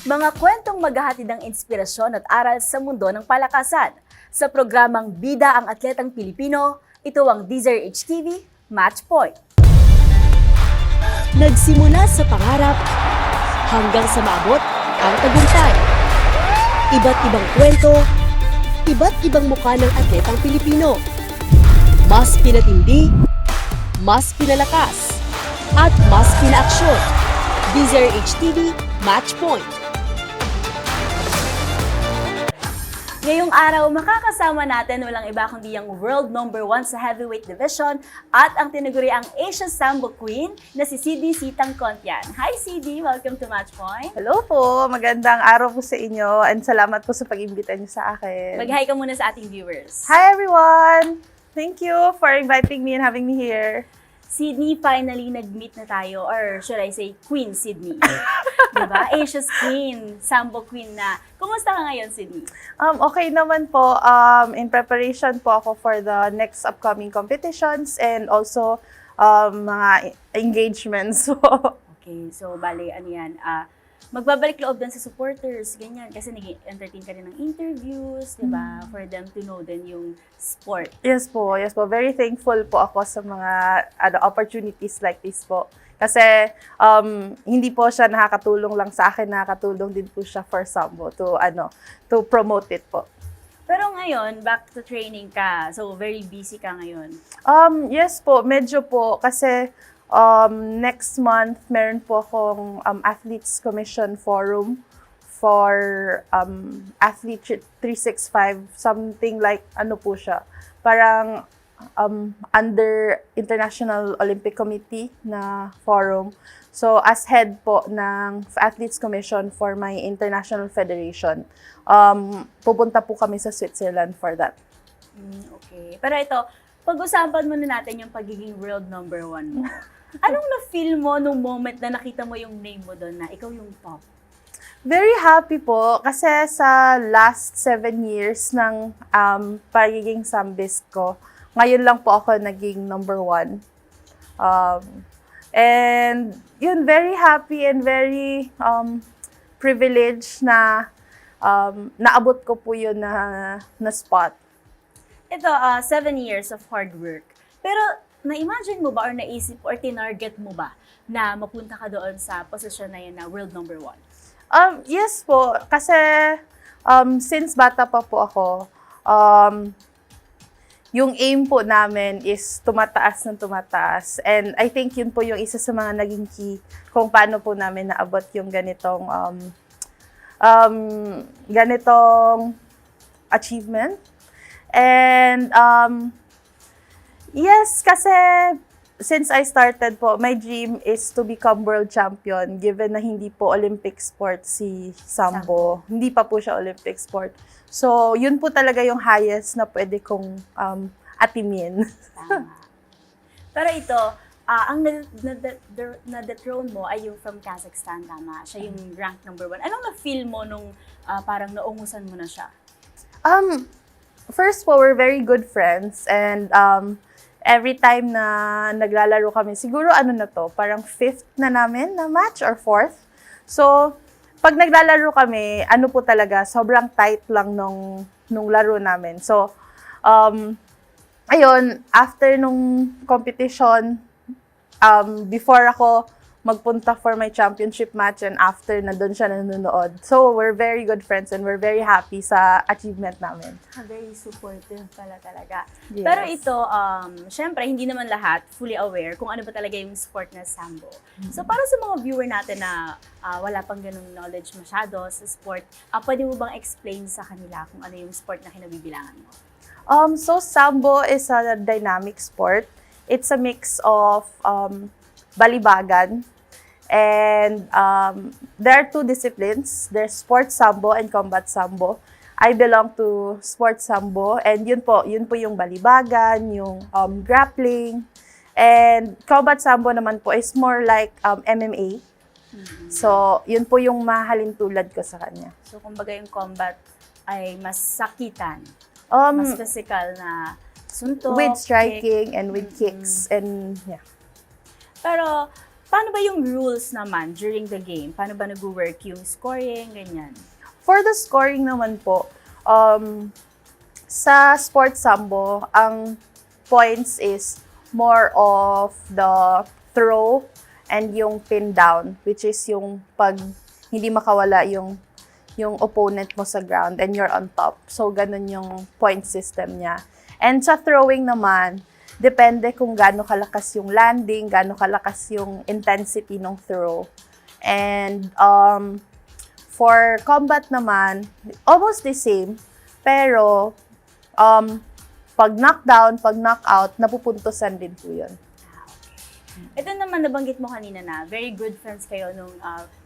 Mga kwentong maghahatid ng inspirasyon at aral sa mundo ng palakasan. Sa programang Bida ang Atletang Pilipino, ito ang DZRH TV Match Point. Nagsimula sa pangarap hanggang sa maabot ang tagumpay. Iba't ibang kwento, iba't ibang mukha ng atletang Pilipino. Mas pinatindi, mas pinalakas, at mas pinaaksyon. DZRH TV Match Point. Ngayong araw, makakasama natin walang iba kundi ang world number 1 sa heavyweight division at ang tinaguriang Asia Sambo Queen na si CD Sitang Contian. Hi CD! Welcome to Match Point. Hello po! Magandang araw po sa inyo and salamat po sa pag-imbita niyo sa akin. Mag-hi ka muna sa ating viewers. Hi everyone! Thank you for inviting me and having me here. Sydney, finally nag-meet na tayo, or should I say, Queen Sydney. Diba? Asia's Queen, Sambo Queen na. Kumusta ka ngayon, Sydney? Okay naman po. In preparation po ako for the next upcoming competitions and also mga engagements. Okay, so bale, ano yan, magbabalik loob din sa supporters, ganyan, kasi nag-entertain ka rin ng interviews, di ba, for them to know din yung sport. Yes po. Very thankful po ako sa mga opportunities like this po. Kasi hindi po siya nakakatulong lang sa akin, nakakatulong din po siya for Sambo to promote it po. Pero ngayon, back to training ka, so very busy ka ngayon. Yes po, medyo po kasi next month meron po akong Athletes Commission Forum for Athlete 365, something like ano po siya, parang under International Olympic Committee na forum. So as head po ng Athletes Commission for my international federation, pupunta po kami sa Switzerland for that. Okay. Pero ito, pag-usapan muna natin yung pagiging world number 1 mo. Anong na-feel mo nung moment na nakita mo yung name mo doon na ikaw yung top? Very happy po kasi sa last 7 years ng pagiging Sambist ko, ngayon lang po ako naging number 1. And yun, very happy and very privileged na naabot ko po yun na spot. Ito, 7 years of hard work. Pero na-imagine mo ba or naisip or tinarget mo ba na mapunta ka doon sa posisyon na yun na world number 1? Yes po, kasi since bata pa po ako, yung aim po namin is tumataas ng tumataas. And I think yun po yung isa sa mga naging key kung paano po namin naabot yung ganitong achievement. And yes, kasi since I started po, my dream is to become world champion given na hindi po Olympic sport si Sambo. Hindi pa po siya Olympic sport. So, yun po talaga yung highest na pwede kong atimin. Tama. Pero ito, ang na-dethrone mo ay yung from Kazakhstan, tama? Siya yung rank number 1. Anong na-feel mo nung parang naungusan mo na siya? First po, we're very good friends and every time na naglalaro kami, siguro parang 5th na namin na match or 4th. So, pag naglalaro kami, po talaga, sobrang tight lang nung laro namin. So, ayun, after nung competition, before ako magpunta for my championship match and after na doon siya nanonood. So, we're very good friends and we're very happy sa achievement namin. Very supportive pala talaga. Yes. Pero ito, syempre, hindi naman lahat fully aware kung ano ba talaga yung sport na Sambo. So, para sa mga viewer natin na wala pang ganung knowledge masyado sa sport, pwede mo bang explain sa kanila kung ano yung sport na kinabibilangan mo? So, Sambo is a dynamic sport. It's a mix of balibagan. And there are 2 disciplines. There's sports sambo and combat sambo. I belong to sports sambo and yun po yung balibagan, yung grappling. And combat sambo naman po is more like MMA. So, yun po yung mahalin tulad ko sa kanya. So, kumbaga yung combat ay mas sakitan, mas physical na suntok. With striking and with kicks and yeah. Pero, Paano ba yung rules naman during the game? Paano ba nag-work yung scoring, ganyan? For the scoring naman po, sa sports sambo, ang points is more of the throw and yung pin down, which is yung pag hindi makawala yung opponent mo sa ground and you're on top. So, ganun yung point system niya. And sa throwing naman, depende kung gaano kalakas yung landing, gaano kalakas yung intensity ng throw. And for combat naman, almost the same. Pero, pag knockdown, pag knockout, napupuntosan din po yun. Ito naman, nabanggit mo kanina na very good friends kayo nung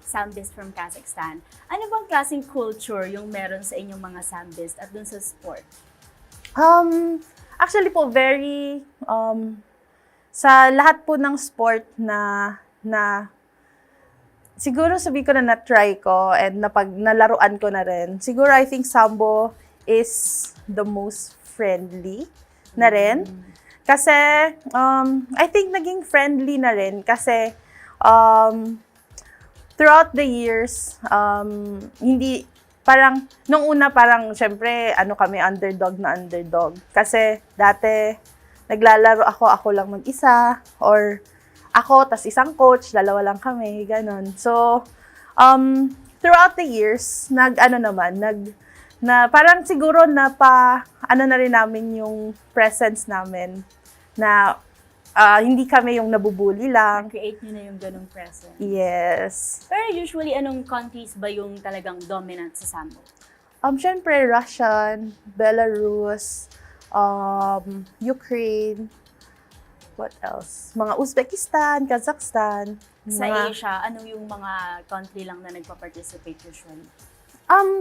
Sambist from Kazakhstan. Ano bang klaseng culture yung meron sa inyong mga Sambist at dun sa sport? Actually po, very, sa lahat po ng sport na siguro sabi ko na na-try ko and nalaruan ko na rin, siguro I think Sambo is the most friendly na rin. Kasi, I think naging friendly na rin kasi throughout the years, hindi, parang, nung una parang, syempre, kami, underdog na underdog. Kasi, dati, naglalaro ako lang mag-isa, or ako, tas isang coach, dalawa lang kami, ganon. So, throughout the years, na parang siguro na na rin namin yung presence namin, na hindi kami yung nabubuli lang. Create nyo na yung ganong presence. Yes. Pero usually, anong countries ba yung talagang dominant sa Sambo? Syempre, Russian, Belarus, Ukraine, what else? Mga Uzbekistan, Kazakhstan. Sa Asia, ano yung mga country lang na nagpa-participate usually?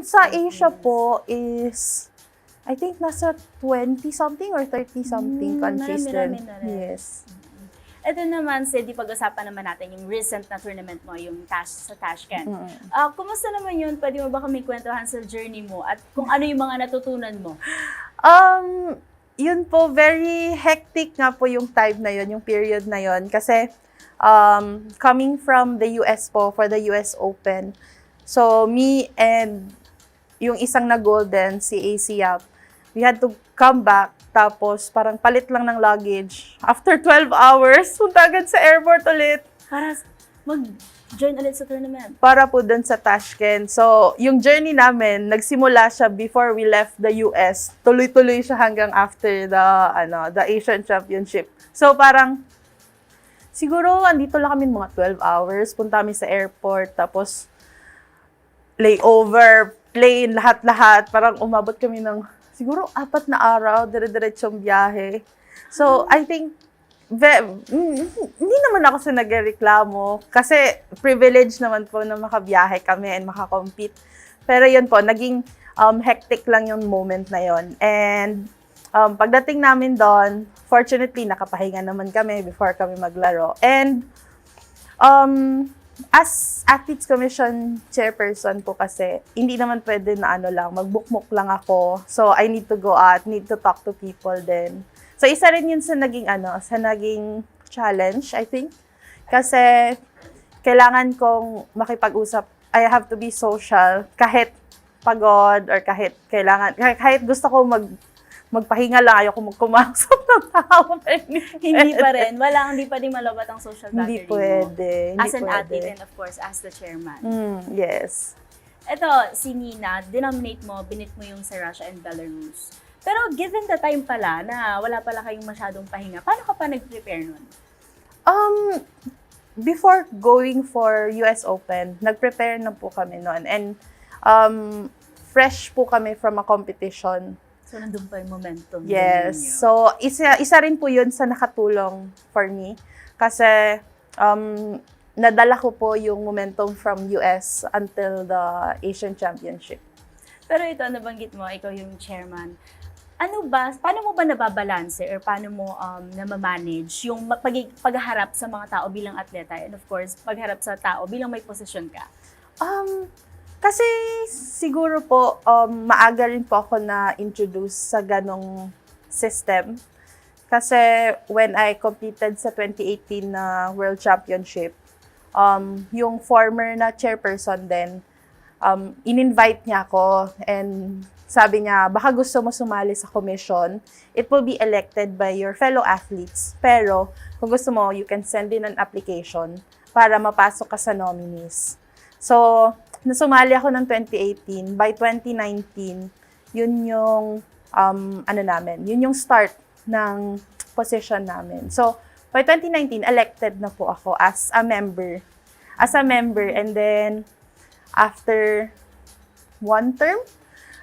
Sa Asia po is, I think nasa 20-something or 30-something countries marami din. na rin. Yes. Ito naman, Sid, pag-usapan naman natin yung recent na tournament mo, yung sa Tashkent. Kumusta naman yun? Pwede mo ba kami kwentuhan sa journey mo at kung ano yung mga natutunan mo? Yun po, very hectic nga po yung time na yun, yung period na yun. Kasi, coming from the US po, for the US Open, so me and yung isang na golden, si AC Yap, we had to come back, tapos parang palit lang ng luggage. After 12 hours, punta agad sa airport ulit. Para mag-join ulit sa tournament. Para po dun sa Tashkent. So, yung journey namin, nagsimula siya before we left the US. Tuloy-tuloy siya hanggang after the Asian Championship. So, parang, siguro, andito lang kami mga 12 hours. Punta kami sa airport, tapos, layover, plane, lahat-lahat. Parang umabot kami ng, siguro, 4 na araw, dire-diretsong biyahe. So, I think, hindi naman ako sa nagreklamo kasi privilege naman po na makabiyahe kami and makakompete. Pero yun po, naging hectic lang yung moment na yun. And pagdating namin doon, fortunately, nakapahinga naman kami before kami maglaro. And as Athletes Commission chairperson po kasi, hindi naman pwede na magbukmok lang ako. So, I need to go out, need to talk to people then. So, isa rin yun sa naging challenge, I think. Kasi, kailangan kong makipag-usap. I have to be social, kahit pagod, or kahit gusto ko magpahinga lang, ayoko kumausap ng tao. Hindi pa rin. Hindi pa din malabat ang social Hindi battery pwede. mo. As an athlete and of course, as the chairman. Yes. Ito, si Nina, denominate mo, binit mo yung sa Russia and Belarus. Pero given the time pala na wala pala kayong masyadong pahinga, paano ka pa nag-prepare nun? Before going for US Open, nag-prepare na po kami noon. And fresh po kami from a competition. So, nandun pa yung momentum. Yes. Ninyo. So, isa rin po yun sa nakatulong for me. Kasi, nadala ko po yung momentum from US until the Asian Championship. Pero ito, nabanggit mo, ikaw yung chairman. Paano mo ba nababalanse or paano mo namamanage yung pagharap sa mga tao bilang atleta and of course, pagharap sa tao bilang may posisyon ka? Kasi siguro po, maaga rin po ako na-introduce sa ganong system. Kasi when I competed sa 2018 na World Championship, yung former na chairperson din, in-invite niya ako and sabi niya, baka gusto mo sumali sa commission. It will be elected by your fellow athletes. Pero kung gusto mo, you can send in an application para mapasok ka sa nominees. So, nasumali ako ng 2018. By 2019, yun yung, yun yung start ng position namin. So, by 2019, elected na po ako as a member. And then, after one term,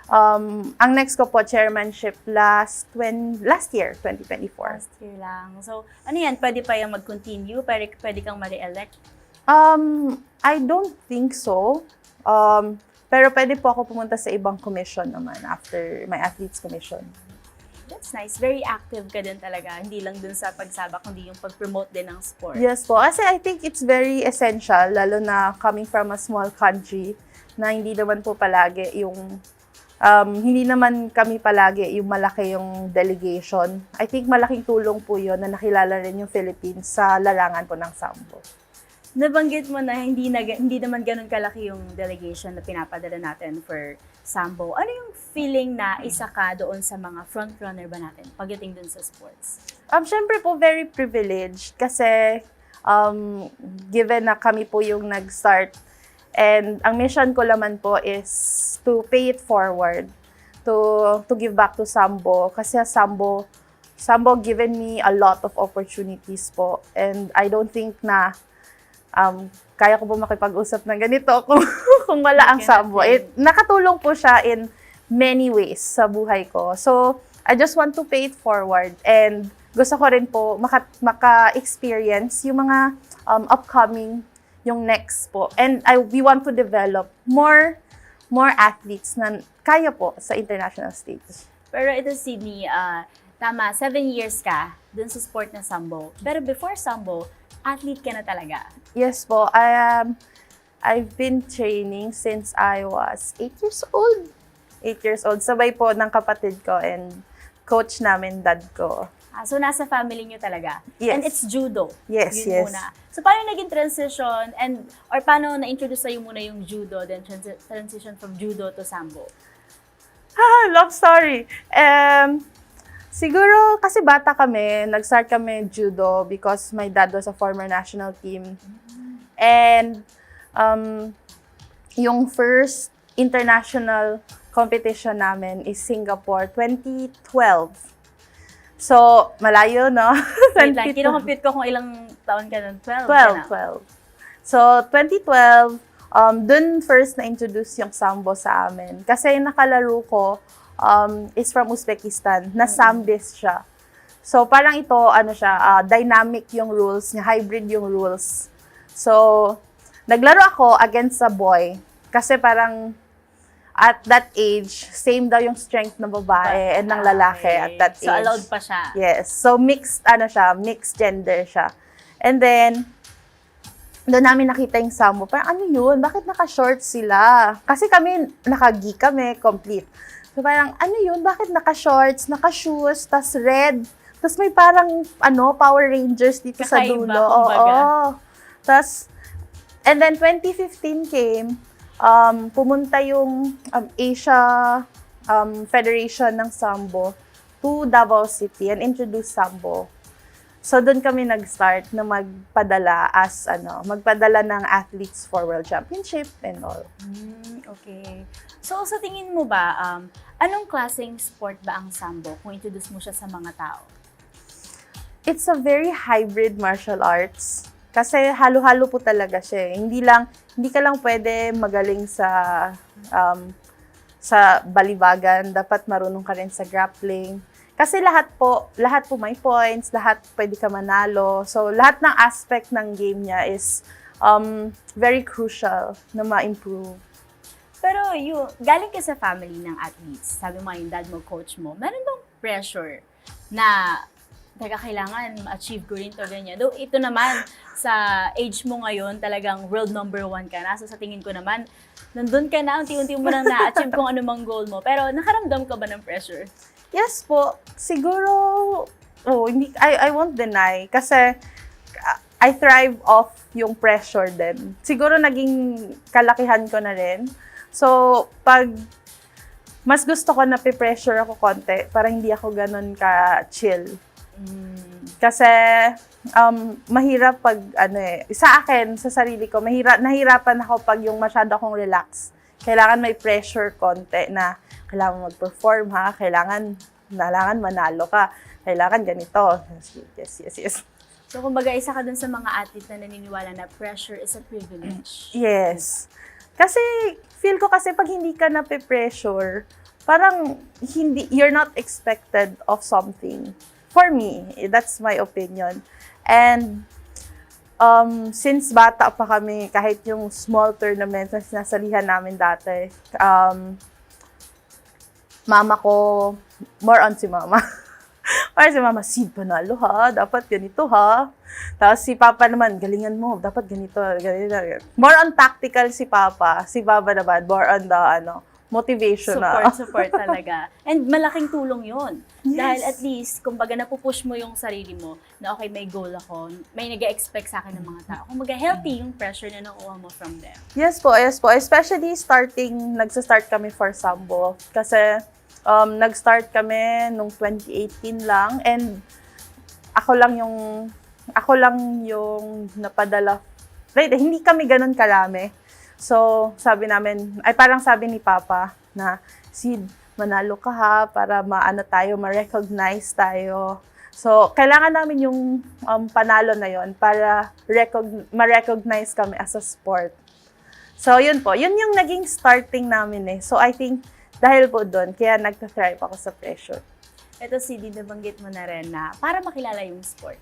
ang next ko po, chairmanship last year, 2024. Last year lang. So, ano yan? Pwede pa yung mag-continue? Pwede kang ma-re-elect? I don't think so. Pero pwede po ako pumunta sa ibang commission naman after my athletes commission. That's nice. Very active ka din talaga. Hindi lang dun sa pagsabak, kundi yung pag-promote din ng sport. Yes po. Kasi I think it's very essential, lalo na coming from a small country, na hindi naman po palagi yung hindi naman kami palagi yung malaki yung delegation. I think malaking tulong po yun na nakilala rin yung Philippines sa larangan po ng sambo. Nabanggit mo na hindi naman ganun kalaki yung delegation na pinapadala natin for sambo. Ano yung feeling na isa ka doon sa mga frontrunner ba natin pagdating dun sa sports? Syempre po, very privileged kasi given na kami po yung nag-start. And ang mission ko naman po is to pay it forward, to give back to sambo. Kasi sambo given me a lot of opportunities po. And I don't think na kaya ko po makipag-usap ng ganito kung wala ang sambo. Nakatulong po siya in many ways sa buhay ko. So, I just want to pay it forward. And gusto ko rin po maka-experience yung mga upcoming, yung next po. And we want to develop more athletes na kaya po sa international stage. Pero ito, Sydney, tama, 7 years ka dun sa sport na sambo. Pero before sambo, athlete ka na talaga. Yes po. I've been training since I was 8 years old. 8 years old. Sabay po ng kapatid ko and coach namin, dad ko. So, nasa family nyo talaga? Yes. And it's judo? Yes, Yun yes. Muna. So, paano naging transition or paano na-introduce sa'yo muna yung judo, then transition from judo to sambo? Love story. Siguro, kasi bata kami, nag-start kami judo because my dad was a former national team. And yung first international competition namin is Singapore, 2012. So, malayo, no? Wait lang, kinocompute ko kung ilang taon ka nun. 12 12. So, 2012, dun first na-introduce yung sambo sa amin. Kasi yung nakalaro ko is from Uzbekistan, na sambist siya. So, parang ito, dynamic yung rules niya, hybrid yung rules. So, naglaro ako against a boy. Kasi parang, at that age, same daw yung strength ng babae and ng lalaki at that age. So, allowed pa siya? Yes. So, mixed gender siya. And then, doon namin nakita yung sambo. Parang, ano yun? Bakit naka-shorts sila? Kasi kami, naka-gi kami, complete. So, parang, ano yun? Bakit naka-shorts, naka-shoes, tas red, tas may parang, Power Rangers dito sa Kakaiba, dulo. kumbaga. Oo. Tas, and then 2015 came, pumunta yung Asia Federation ng Sambo to Davao City and introduce Sambo. So, doon kami nag-start na magpadala ng athletes for World Championship and all. Okay. So, sa tingin mo ba, anong klaseng sport ba ang sambo kung introduce mo siya sa mga tao? It's a very hybrid martial arts. Kasi halo-halo po talaga siya. Hindi ka lang pwede magaling sa balibagan. Dapat marunong ka rin sa grappling. Kasi lahat po may points, lahat pwede ka manalo. So, lahat ng aspect ng game niya is very crucial na ma-improve. Pero galing ka sa family ng athletes, sabi mo yung dad mo, coach mo, meron bang pressure na kailangan ma-achieve ko rin to, ganyan? Though ito naman, sa age mo ngayon, talagang world number 1 ka na. So sa tingin ko naman, nandun ka na, unti-unti mo nang na-achieve kung ano mang goal mo. Pero nakaramdam ka ba ng pressure? Yes po. Siguro, hindi, I won't deny. Kasi I thrive off yung pressure din. Siguro naging kalakihan ko na rin. So, pag mas gusto ko na pressure ako konti para hindi ako ganun ka-chill. Kasi mahirap pag sa akin, sa sarili ko, nahirapan ako pag yung masyado akong relax. Kailangan may pressure konti na kailangan mag-perform ha, kailangan manalo ka, kailangan ganito. Yes. So, kumbaga, isa ka dun sa mga athlete na naniniwala na pressure is a privilege. Yes. Kasi, feel ko kasi pag hindi ka na-pressure, parang you're not expected of something. For me, that's my opinion. And, since bata pa kami, kahit yung small tournaments na sinasalihan namin dati, mama ko, more on si mama. Or si mama, Sid, panalo ha, dapat ganito ha. Tapos si papa naman, galingan mo, dapat ganito. More on tactical si papa. Si baba naman, more on the motivation na. Support talaga. And malaking tulong yun. Yes. Dahil at least, kumbaga napupush mo yung sarili mo na okay, may goal ako, may nag-expect sa akin ng mga tao. Kumbaga healthy yung pressure na nakuha mo from them. Yes po. Especially nagsa-start kami for Sambo. Kasi nag-start kami nung 2018 lang and ako lang yung napadala. Right, hindi kami ganun karami. So, parang sabi ni Papa na, Sid, manalo ka ha para ma-recognize tayo. So, kailangan namin yung panalo na yon para ma-recognize kami as a sport. So, yun po. Yun yung naging starting namin eh. So, I think, dahil po doon, kaya nagta-thrive ako sa pressure. Ito, Sid, nabanggit mo na rin na para makilala yung sport.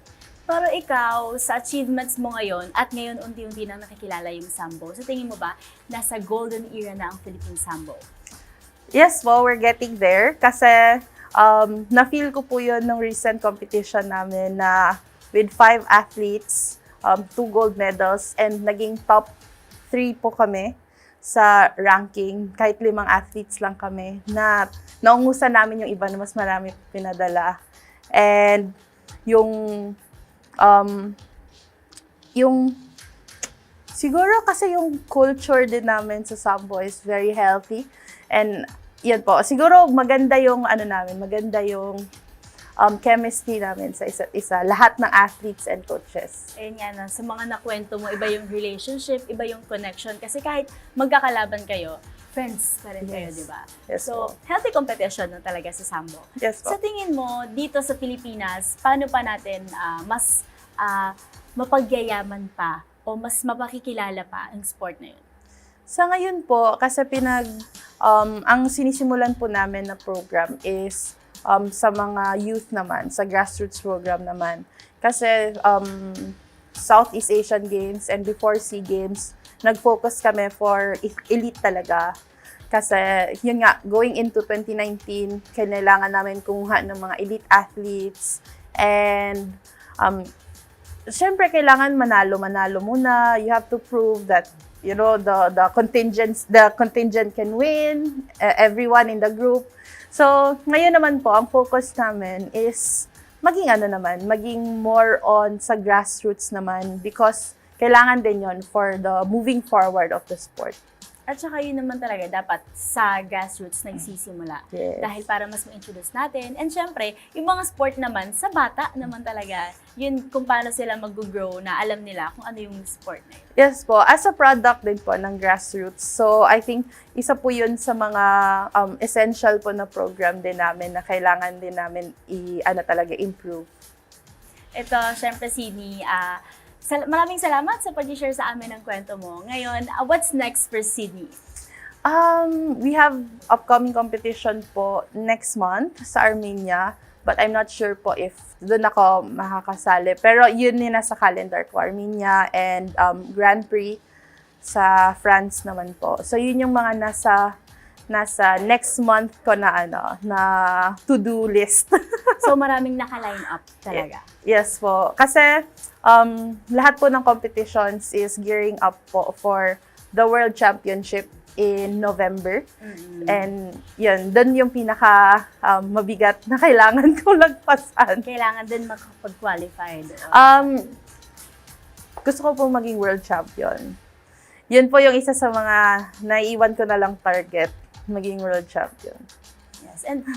Pero ikaw, sa achievements mo ngayon, at ngayon unti-unti nang nakikilala yung Sambo, sa tingin mo ba, nasa golden era na ang Philippine Sambo? Yes po, we're getting there. Kasi na-feel ko po yun nung recent competition namin na with 5 athletes, 2 gold medals, and naging top 3 po kami sa ranking. Kahit 5 athletes lang kami na naungusan namin yung iba na mas marami pinadala. And siguro kasi yung culture din namin sa Sambo is very healthy. And yan po, siguro maganda yung chemistry namin sa isa't isa. Lahat ng athletes and coaches. Ayun nga na, sa mga nakwento mo, iba yung relationship, iba yung connection. Kasi kahit magkakalaban kayo, friends pa rin kayo, di ba? Yes So, po. healthy competition na talaga sa Sambo. Yes po. Sa tingin mo, dito sa Pilipinas, paano pa natin mas mapagyayaman pa o mas mapakikilala pa ang sport na yun? Sa ngayon po, kasi ang sinisimulan po namin na program is sa mga youth naman, sa grassroots program naman. Kasi Southeast Asian Games and before SEA Games, nag-focus kami for elite talaga. Kasi yun nga, going into 2019, kailangan namin kumuha ng mga elite athletes. And syempre, kailangan manalo muna. You have to prove that the contingent can win, everyone in the group. So, ngayon naman po, ang focus namin is maging more on sa grassroots naman because kailangan din yon for the moving forward of the sport. At saka yun naman talaga, dapat sa grassroots nagsisimula. Yes. Dahil para mas ma-introduce natin. And syempre, yung mga sport naman, sa bata naman talaga, yun kung paano sila mag-grow na alam nila kung ano yung sport na yun. Yes po, as a product din po ng grassroots. So, I think isa po yun sa mga essential po na program din namin na kailangan din namin improve. Ito, syempre, Sydney, maraming salamat sa pag-share sa amin ng kwento mo. Ngayon, what's next for Sydney? We have upcoming competition po next month sa Armenia. But I'm not sure po if doon ako makakasali. Pero yun din nasa calendar ko, Armenia and Grand Prix sa France naman po. So yun yung mga nasa next month ko na to-do list. So maraming naka-line up talaga. Yes po. Kasi lahat po ng competitions is gearing up po for the World Championship in November. Mm-hmm. And yun, doon yung pinaka mabigat na kailangan kong lagpasan. Kailangan din makapag-qualify. gusto ko po maging world champion. Yun po yung isa sa mga naiiwan ko na lang target, maging world champion. Yes, and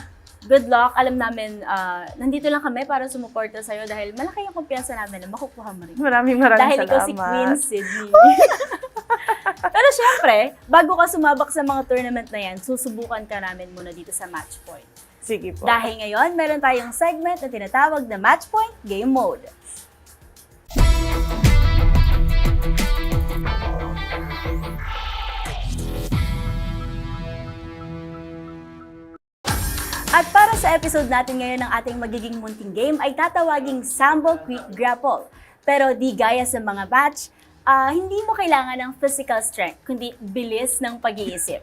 good luck. Alam namin, nandito lang kami para sumuporta sa'yo dahil malaki yung kumpiyansa namin na makukuha mo rin. Maraming Dahil salamat. ikaw si Queen Sydney. Pero syempre, bago ka sumabak sa mga tournament na yan, susubukan ka namin muna dito sa Match Point. Sige po. Dahil ngayon, meron tayong segment na tinatawag na Match Point Game Mode. At para sa episode natin ngayon ng ating magiging munting game ay tatawaging Sambo Quick Grapple. Pero di gaya sa mga batch, hindi mo kailangan ng physical strength, kundi bilis ng pag-iisip.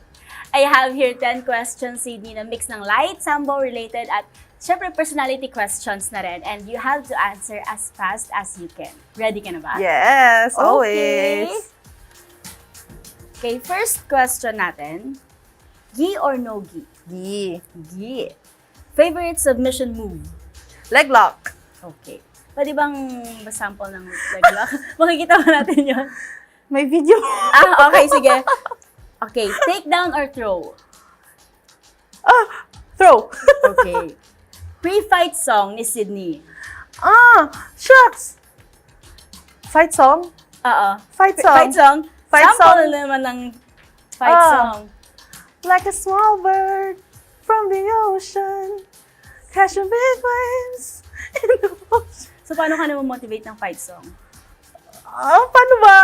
I have here 10 questions, Sydney, na mix ng light, Sambo related at syempre personality questions na rin. And you have to answer as fast as you can. Ready ka na ba? Yes, Okay. always. Okay, first question natin. Gi or no gi? Gi. Gi. Favorite submission move? Leg lock. Okay. Pwede bang sample ng leg lock? Makikita ba natin yun? May video. Okay, sige. Okay, take down or throw? Throw. Okay. Pre-fight song ni Sydney? Shucks. Fight song? Oo. Fight song. Fight song? Fight Sample song. naman ng fight song. Like a small bird from the ocean, catching big waves in the ocean. So, paano ka naman motivate ng fight song? Paano ba?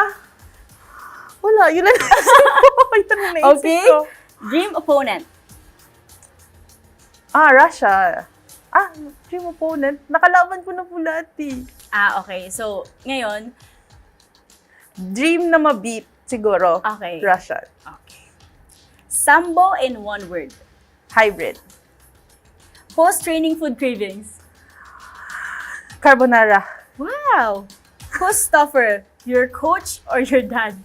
Wala, yun lang naisip ko. Yun ang naisip Okay. ko. Dream opponent? Russia. Dream opponent. Nakalaban ko na po lahat eh. Okay. So, ngayon, Dream na ma-beat, siguro. okay. Russia. Okay. Sambo in one word. Hybrid. Post-training food cravings. Carbonara. Wow! Who's tougher, your coach or your dad?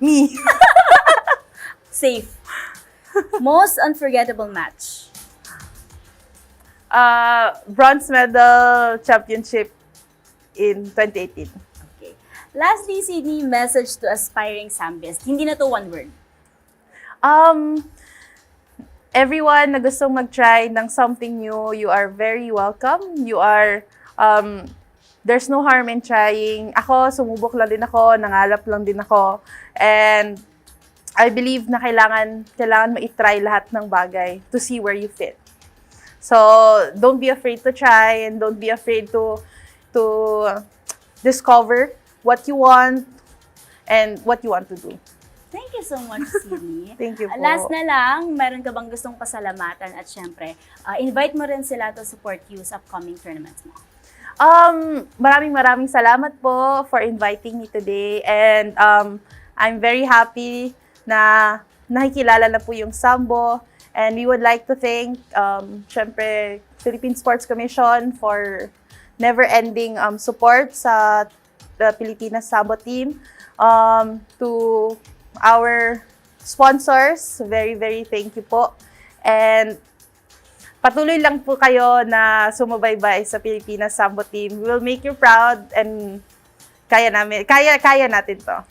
Me. Safe. Most unforgettable match. Bronze medal championship in 2018. Okay. Lastly, Sydney, message to aspiring Sambist. Hindi na to one word. Everyone na gustong mag-try ng something new, you are very welcome. You are, there's no harm in trying. Ako, sumubok lang din ako, nangalap lang din ako. And I believe na kailangan ma-try lahat ng bagay to see where you fit. So, don't be afraid to try and don't be afraid to discover what you want and what you want to do. Thank you so much, Sydney. Thank you po. Last na lang, meron ka bang gustong pasalamatan at syempre, invite mo rin sila to support you sa upcoming tournaments mo. Maraming salamat po for inviting me today and I'm very happy na nakikilala na po yung Sambo and we would like to thank syempre Philippine Sports Commission for never-ending support sa the Pilipinas Sambo team. To our sponsors, very thank you po. And patuloy lang po kayo na sumubaybay sa Pilipinas Sambo team. We will make you proud and kaya natin to.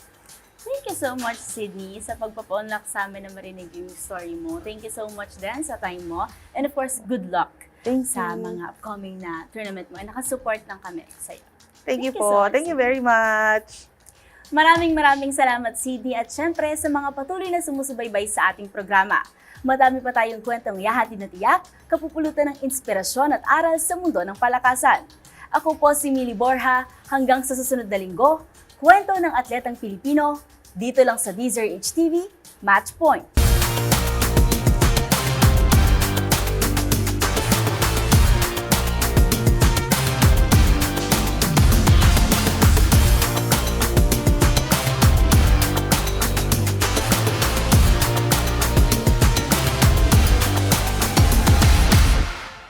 Thank you so much, Sydney, sa pagpapaunlak sa amin na marinig yung story mo. Thank you so much din sa time mo. And of course, good luck sa mga upcoming na tournament mo. And nakasupport lang kami sa'yo. Thank you so po. much, Thank you very much. Maraming salamat, Sydney, at syempre sa mga patuloy na sumusubaybay sa ating programa. Madami pa tayong kwentong yahatid na tiyak, kapupulutan ng inspirasyon at aral sa mundo ng palakasan. Ako po si Millie Borja, hanggang sa susunod na linggo, kwento ng atletang Pilipino, dito lang sa DZRH TV, Match Point.